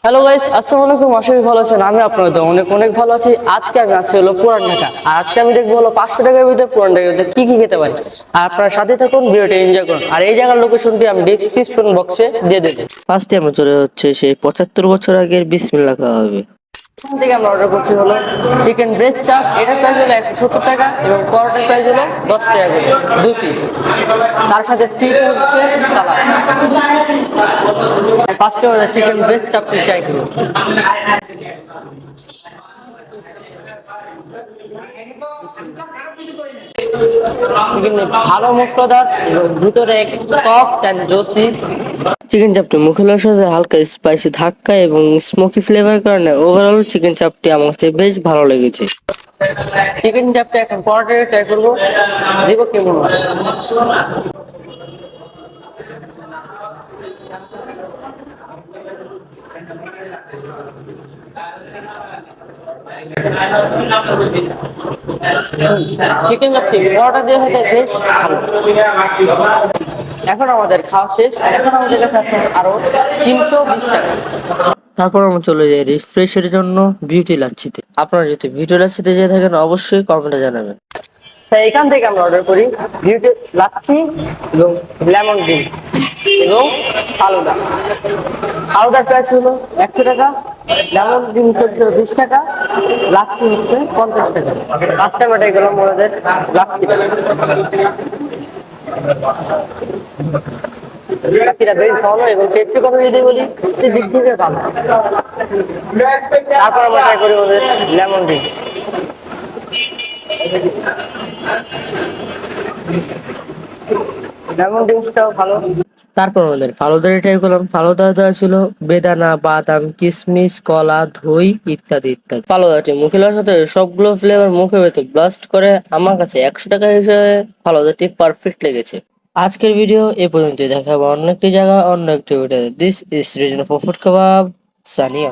Hello guys, আসসালামু আলাইকুম। আশা করি ভালো আছেন। আমি আপনাদের তো অনেক অনেক ভালো আছি। আজকে আমি আছি হলো পুরান ঢাকা, আর আজকে আমি দেখবো হলো 500 টাকার ভিতরে পুরান ঢাকার ভিতরে কি কি খেতে পারি। আর আপনারা সাথে থাকুন, ভিডিওটা এনজয় করুন। আর এই জায়গার লোকেশনটি আমি ডেসক্রিপশন বক্সে দিয়ে দেবো। ফার্স্টে আমরা চলে হচ্ছে সেই 75 বছর আগের বিসমিল্লাহ খাওয়া হবে। এখান থেকে আমরা অর্ডার করছি হলো চিকেন ব্রেস্ট চাপ। এটার প্রাইস হলো 170 টাকা এবং পরোটার প্রাইস হলো 10 টাকা করে 2 পিস। তার সাথে ফ্রি হচ্ছে সালাদ। ফার্স্টে আমরা চিকেন ব্রেস্ট চাপটি ট্রাই করব। চিকেন ভালো মশলাদার এবং ভিতরে সফট অ্যান্ড জুসি। চিকেন চাপটি মুখে লওয়ার সাথে হালকা স্পাইসি ধাক্কা এবং স্মোকি ফ্লেভার কারণে ওভারঅল চিকেন চাপটি আমার কাছে বেশ ভালো লেগেছে। চিকেন চাপটা এখন পরোটা ট্রাই করবো, দেখবো কেমন হয়। চিকেন চাপটি পরোটা দিয়ে খেতে বেশ ভালো। এখন আমাদের খাওয়া শেষ। এখন আমাদের কাছে আছে আরো 320 টাকা। তারপর আমরা চলে যাই রিফ্রেশের জন্য বিউটি লাচ্ছিতে। আপনারা যদি বিউটি লাচ্ছিতে যেয়ে থাকেন অবশ্যই কমেন্টে জানাবেন। তাই এখান থেকে আমরা অর্ডার করি বিউটি লাচ্ছি এবং লেমন ড্রিঙ্ক এবং ফালুদা। ফালুদার প্রাইস হলো 100 টাকা, লেমন ড্রিঙ্ক হচ্ছে 20 টাকা, লাচ্ছি হচ্ছে 50 টাকা। লাস্ট টাইম এটাই গেলাম আমাদের লাচ্ছি। লাচ্ছিটা বেশ ভালো এবং টেস্টি কথা যদি বলি দিক থেকে ভালো। তারপর আমরা ট্রাই করি আমাদের লেমন ড্রিঙ্ক। লেমন ড্রিঙ্কসটাও ভালো। তারপর আমাদের ফালুদা ট্রাই করলাম। ফালুদা দেওয়া ছিল বেদানা, বাদাম, কিশমিশ, কলা, দই ইত্যাদি ইত্যাদি। ফালুদাটি মুখে লওয়ার সাথে সবগুলো ফ্লেভার মুখে ভেতর ব্লাস্ট করে আমার কাছে 100 টাকা হিসেবে ফালুদাটি পারফেক্ট লেগেছে। আজকের ভিডিও এ পর্যন্তই। দেখা হবে অন্য একটি জায়গা অন্য একটি video. This is reason for food kebab, Sania.